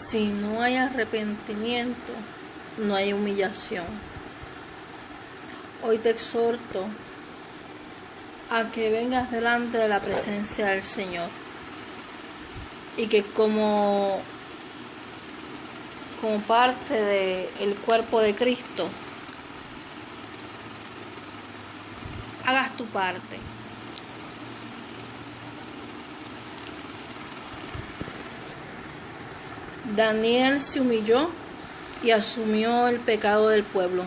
Si no hay arrepentimiento, no hay humillación. Hoy te exhorto a que vengas delante de la presencia del Señor y que como parte del cuerpo de Cristo hagas tu parte. Daniel se humilló y asumió el pecado del pueblo.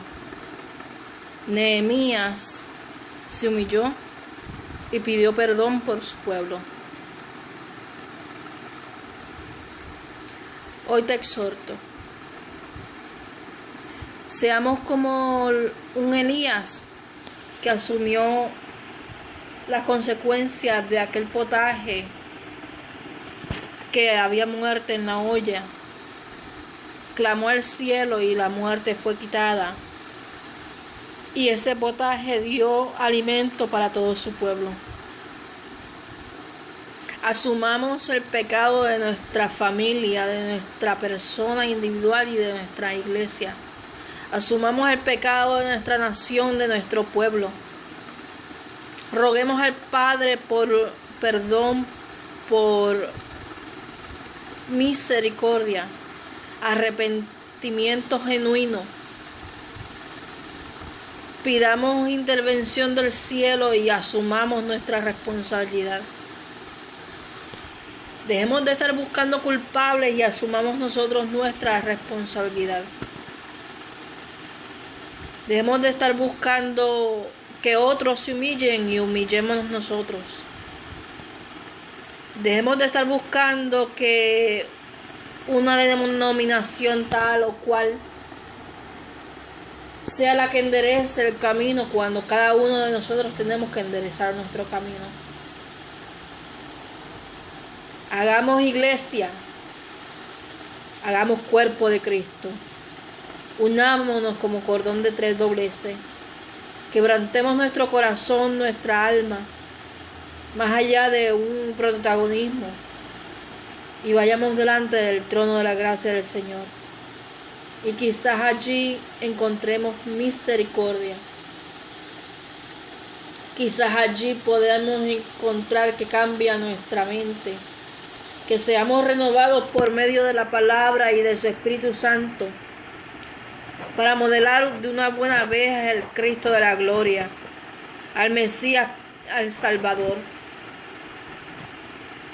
Nehemías se humilló y pidió perdón por su pueblo. Hoy te exhorto, seamos como un Elías que asumió las consecuencias de aquel potaje, que había muerte en la olla. Clamó al cielo y la muerte fue quitada. Y ese potaje dio alimento para todo su pueblo. Asumamos el pecado de nuestra familia, de nuestra persona individual y de nuestra iglesia. Asumamos el pecado de nuestra nación, de nuestro pueblo. Roguemos al Padre por perdón, por misericordia, arrepentimiento genuino. Pidamos intervención del cielo y asumamos nuestra responsabilidad. Dejemos de estar buscando culpables y asumamos nosotros nuestra responsabilidad. Dejemos de estar buscando que otros se humillen y humillémonos nosotros. Dejemos de estar buscando que una denominación tal o cual sea la que enderece el camino, cuando cada uno de nosotros tenemos que enderezar nuestro camino. Hagamos iglesia, hagamos cuerpo de Cristo, unámonos como cordón de tres dobleces, quebrantemos nuestro corazón, nuestra alma, más allá de un protagonismo, y vayamos delante del trono de la gracia del Señor. Y quizás allí encontremos misericordia. Quizás allí podamos encontrar que cambia nuestra mente, que seamos renovados por medio de la palabra y de su Espíritu Santo, para modelar de una buena vez al Cristo de la gloria, al Mesías, al Salvador.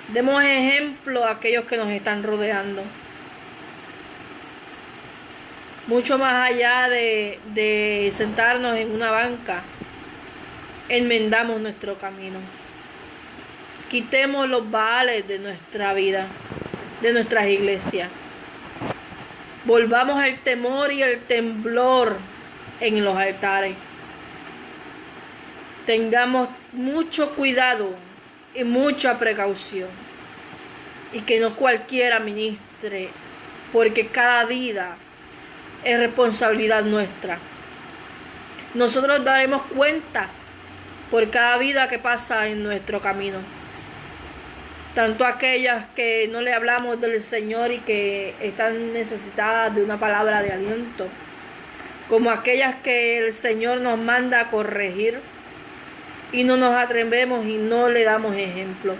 Demos ejemplo a aquellos que nos están rodeando. Mucho más allá de sentarnos en una banca, enmendamos nuestro camino. Quitemos los baales de nuestra vida, de nuestras iglesias. Volvamos el temor y el temblor en los altares. Tengamos mucho cuidado y mucha precaución. Y que no cualquiera ministre, porque cada vida es responsabilidad nuestra. Nosotros daremos cuenta por cada vida que pasa en nuestro camino. Tanto aquellas que no le hablamos del Señor y que están necesitadas de una palabra de aliento, como aquellas que el Señor nos manda a corregir y no nos atrevemos y no le damos ejemplo.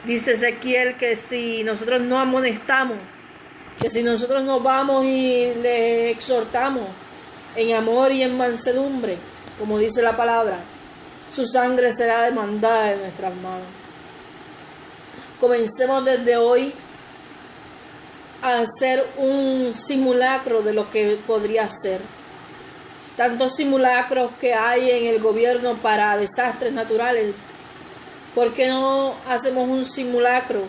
Dice Ezequiel que si nosotros no amonestamos, que si nosotros nos vamos y le exhortamos en amor y en mansedumbre, como dice la palabra, su sangre será demandada de nuestras manos. Comencemos desde hoy a hacer un simulacro de lo que podría ser. Tantos simulacros que hay en el gobierno para desastres naturales. ¿Por qué no hacemos un simulacro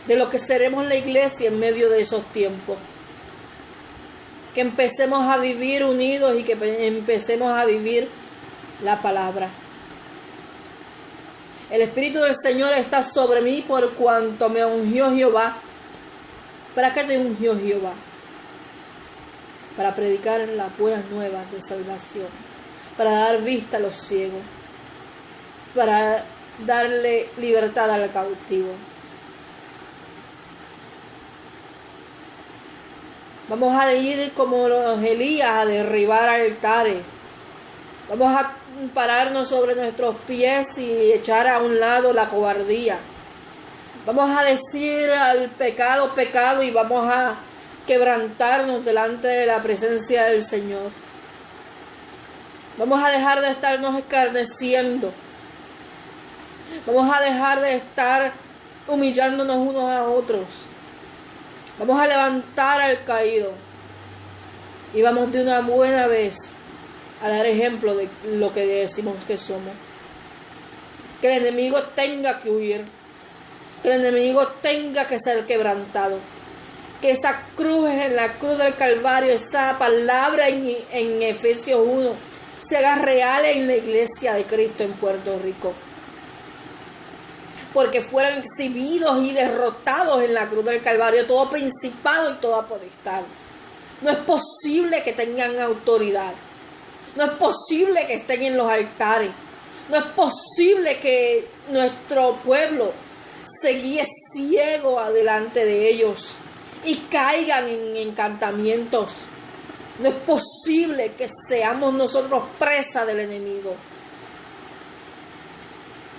de lo que seremos la iglesia en medio de esos tiempos? Que empecemos a vivir unidos y que empecemos a vivir la palabra. El Espíritu del Señor está sobre mí por cuanto me ungió Jehová. ¿Para qué te ungió Jehová? Para predicar las buenas nuevas de salvación, para dar vista a los ciegos, para darle libertad al cautivo. Vamos a ir como los Elías a derribar altares. Vamos a pararnos sobre nuestros pies y echar a un lado la cobardía. Vamos a decir al pecado, pecado, y vamos a quebrantarnos delante de la presencia del Señor. Vamos a dejar de estarnos escarneciendo. Vamos a dejar de estar humillándonos unos a otros. Vamos a levantar al caído. Y vamos de una buena vez a dar ejemplo de lo que decimos que somos. Que el enemigo tenga que huir. Que el enemigo tenga que ser quebrantado. Que esa cruz en la cruz del Calvario, esa palabra en Efesios 1, se haga real en la iglesia de Cristo en Puerto Rico. Porque fueron exhibidos y derrotados en la cruz del Calvario todo principado y toda potestad. No es posible que tengan autoridad. No es posible que estén en los altares. No es posible que nuestro pueblo se guíe ciego adelante de ellos y caigan en encantamientos. No es posible que seamos nosotros presa del enemigo.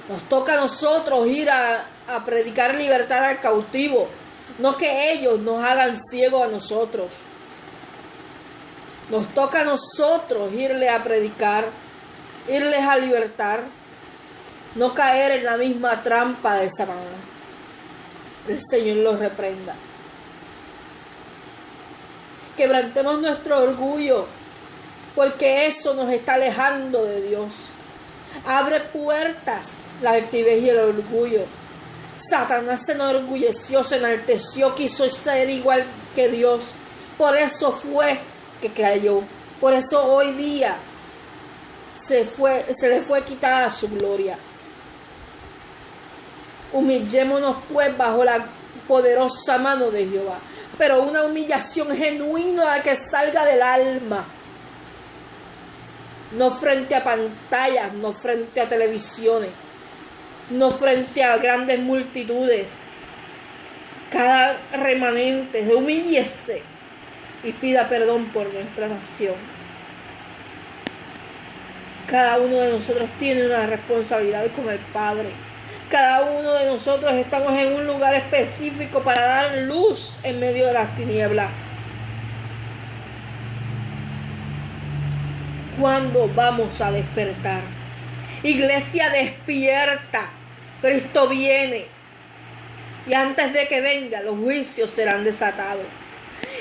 Nos toca a nosotros ir a predicar libertad al cautivo, no que ellos nos hagan ciegos a nosotros. Nos toca a nosotros irles a predicar, irles a libertar, no caer en la misma trampa de Satanás. El Señor los reprenda. Quebrantemos nuestro orgullo, porque eso nos está alejando de Dios. Abre puertas la altivez y el orgullo. Satanás se enorgulleció, se enalteció, quiso ser igual que Dios. Por eso fue que cayó. Por eso hoy día se le fue quitada su gloria. Humillémonos pues bajo la poderosa mano de Jehová, pero una humillación genuina que salga del alma. No frente a pantallas, no frente a televisiones, no frente a grandes multitudes. Cada remanente humíllese y pida perdón por nuestra nación. Cada uno de nosotros tiene una responsabilidad con el Padre. Cada uno de nosotros estamos en un lugar específico para dar luz en medio de las tinieblas. ¿Cuándo vamos a despertar? Iglesia, despierta. Cristo viene. Y antes de que venga, los juicios serán desatados.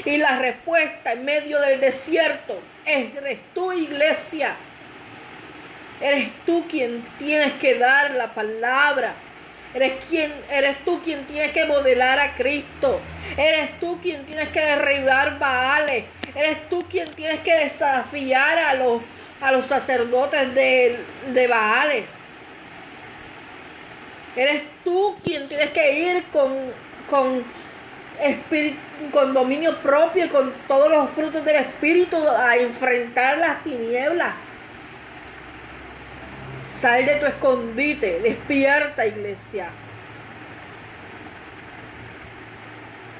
Y la respuesta en medio del desierto eres tú, iglesia. Eres tú quien tienes que dar la palabra. Eres tú quien tienes que modelar a Cristo. Eres tú quien tienes que derribar Baales. Eres tú quien tienes que desafiar a los sacerdotes de Baales. Eres tú quien tienes que ir con dominio propio y con todos los frutos del Espíritu a enfrentar las tinieblas. Sal de tu escondite, despierta, iglesia.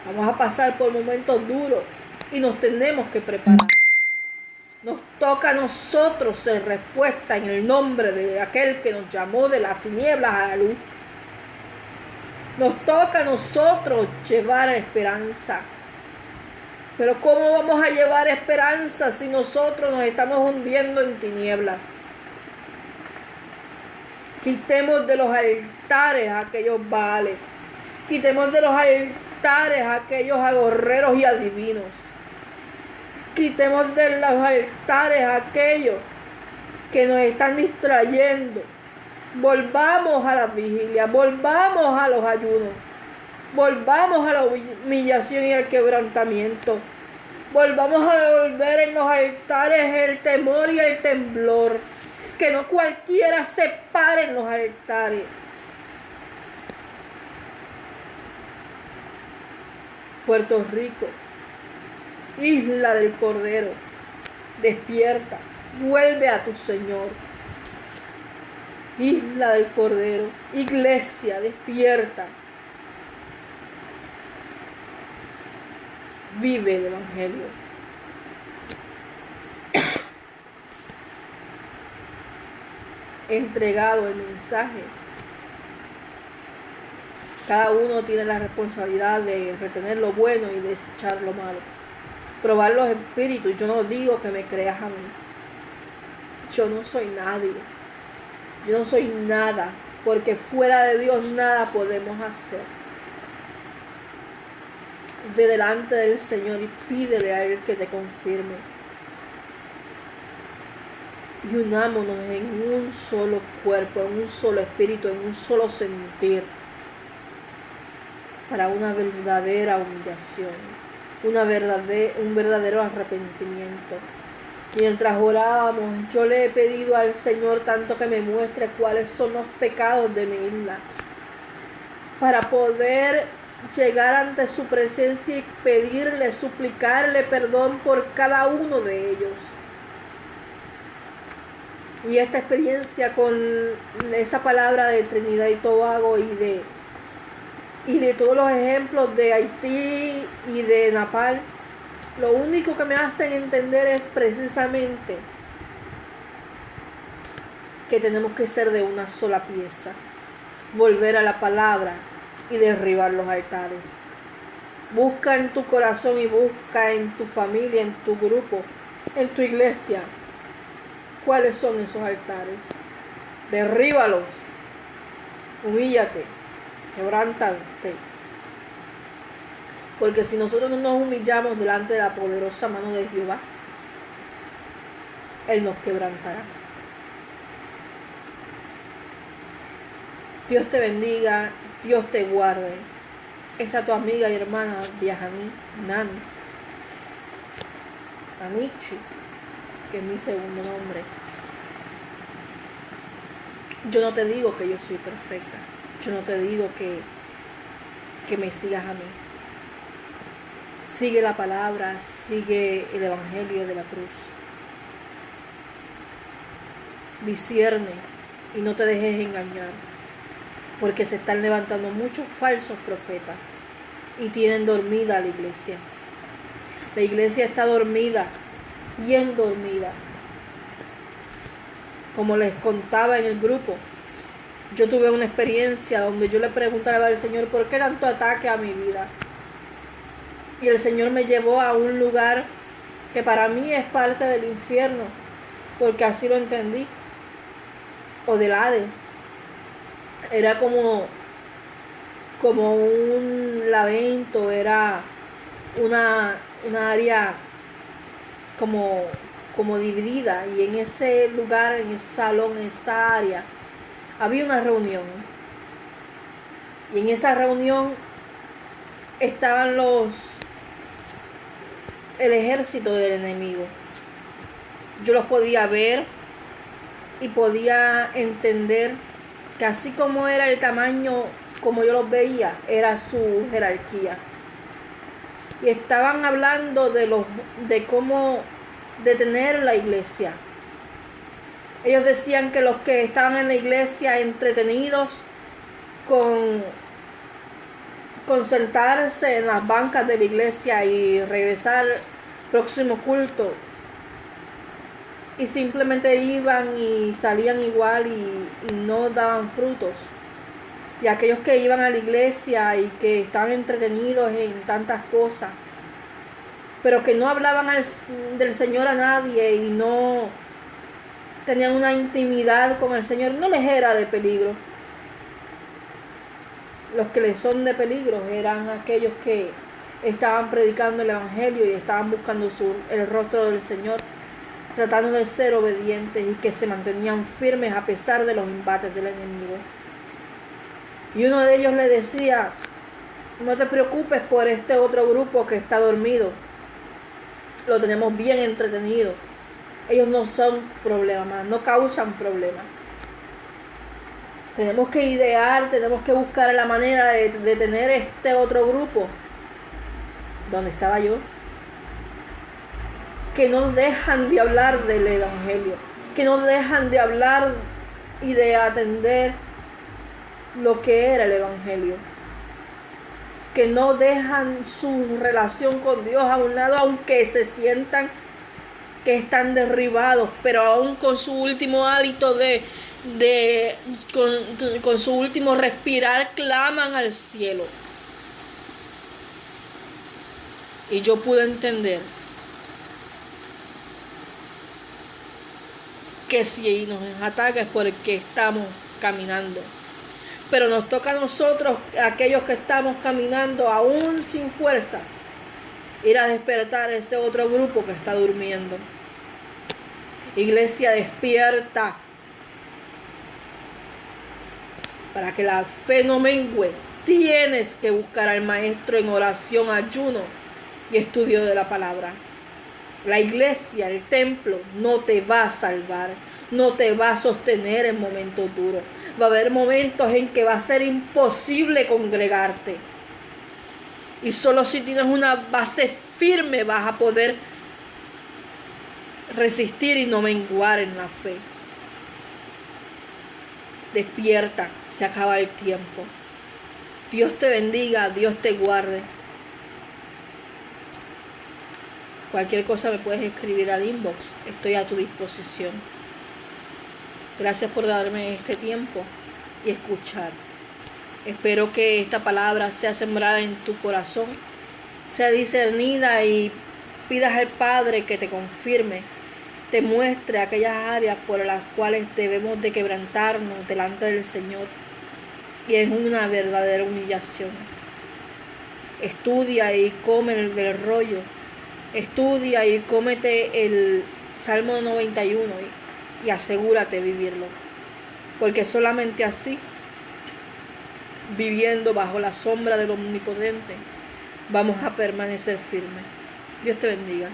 Vamos a pasar por momentos duros y nos tenemos que preparar. Nos toca a nosotros ser respuesta en el nombre de aquel que nos llamó de las tinieblas a la luz. Nos toca a nosotros llevar esperanza. Pero ¿cómo vamos a llevar esperanza si nosotros nos estamos hundiendo en tinieblas? Quitemos de los altares a aquellos Baales. Quitemos de los altares a aquellos agorreros y adivinos. Quitemos de los altares a aquellos que nos están distrayendo. Volvamos a las vigilias, volvamos a los ayunos, volvamos a la humillación y el quebrantamiento. Volvamos a devolver en los altares el temor y el temblor. Que no cualquiera se pare en los altares. Puerto Rico, isla del Cordero, despierta, vuelve a tu Señor. Isla del Cordero, iglesia, despierta. vive el Evangelio. Entregado el mensaje. Cada uno tiene la responsabilidad de retener lo bueno y desechar lo malo. Probar los espíritus. Yo no digo que me creas a mí. Yo no soy nadie. Yo no soy nada. Porque fuera de Dios nada podemos hacer. Ve delante del Señor y pídele a Él que te confirme. Y unámonos en un solo cuerpo, en un solo espíritu, en un solo sentir. Para una verdadera humillación. Un verdadero arrepentimiento. Mientras orábamos, yo le he pedido al Señor tanto que me muestre cuáles son los pecados de mi isla. Para poder llegar ante su presencia y pedirle, suplicarle perdón por cada uno de ellos. Y esta experiencia con esa palabra de Trinidad y Tobago y de todos los ejemplos de Haití y de Nepal, lo único que me hacen entender es precisamente que tenemos que ser de una sola pieza, volver a la palabra y derribar los altares. Busca en tu corazón y busca en tu familia, en tu grupo, en tu iglesia, cuáles son esos altares. Derríbalos, humíllate, quebrántate. Porque si nosotros no nos humillamos delante de la poderosa mano de Jehová, Él nos quebrantará. Dios te bendiga, Dios te guarde. Esta tu amiga y hermana Viajani Nani, Anichi, que es mi segundo nombre. Yo no te digo que yo soy perfecta. Yo no te digo que me sigas a mí. Sigue la palabra, sigue el Evangelio de la cruz. Discierne y no te dejes engañar, porque se están levantando muchos falsos profetas y tienen dormida a la iglesia. La iglesia está dormida, bien dormida. Como les contaba en el grupo, yo tuve una experiencia donde yo le preguntaba al Señor, ¿por qué tanto ataque a mi vida? Y el Señor me llevó a un lugar que para mí es parte del infierno, porque así lo entendí, o del Hades. Era como un laberinto, era una área como dividida, y en ese lugar, en ese salón, en esa área, había una reunión. Y en esa reunión estaban el ejército del enemigo. Yo los podía ver y podía entender que así como era el tamaño, como yo los veía, era su jerarquía. Y estaban hablando de cómo detener la iglesia. Ellos decían que los que estaban en la iglesia entretenidos con sentarse en las bancas de la iglesia y regresar al próximo culto, y simplemente iban y salían igual y no daban frutos. Y aquellos que iban a la iglesia y que estaban entretenidos en tantas cosas, pero que no hablaban del Señor a nadie y no tenían una intimidad con el Señor, no les era de peligro. Los que les son de peligro eran aquellos que estaban predicando el Evangelio y estaban buscando el rostro del Señor, tratando de ser obedientes y que se mantenían firmes a pesar de los embates del enemigo. Y uno de ellos le decía, no te preocupes por este otro grupo que está dormido, lo tenemos bien entretenido, ellos no son problemas, no causan problemas. Tenemos que idear, tenemos que buscar la manera de tener este otro grupo, donde estaba yo, que no dejan de hablar del Evangelio, que no dejan de hablar y de atender lo que era el Evangelio. que no dejan su relación con Dios a un lado, aunque se sientan que están derribados, pero aún con su último hálito con su último respirar, claman al cielo. Y yo pude entender que si nos ataca es porque estamos caminando. Pero nos toca a nosotros, aquellos que estamos caminando aún sin fuerzas, ir a despertar a ese otro grupo que está durmiendo. Iglesia, despierta para que la fe no mengue. Tienes que buscar al Maestro en oración, ayuno y estudio de la palabra. La iglesia, el templo, no te va a salvar, no te va a sostener en momentos duros. Va a haber momentos en que va a ser imposible congregarte. Y solo si tienes una base firme vas a poder resistir y no menguar en la fe. Despierta, se acaba el tiempo. Dios te bendiga, Dios te guarde. Cualquier cosa me puedes escribir al inbox, estoy a tu disposición. Gracias por darme este tiempo y escuchar. Espero que esta palabra sea sembrada en tu corazón, sea discernida y pidas al Padre que te confirme, te muestre aquellas áreas por las cuales debemos de quebrantarnos delante del Señor y es una verdadera humillación. Estudia y come del rollo. Estudia y cómete el Salmo 91 y asegúrate de vivirlo. Porque solamente así, viviendo bajo la sombra del Omnipotente, vamos a permanecer firmes. Dios te bendiga.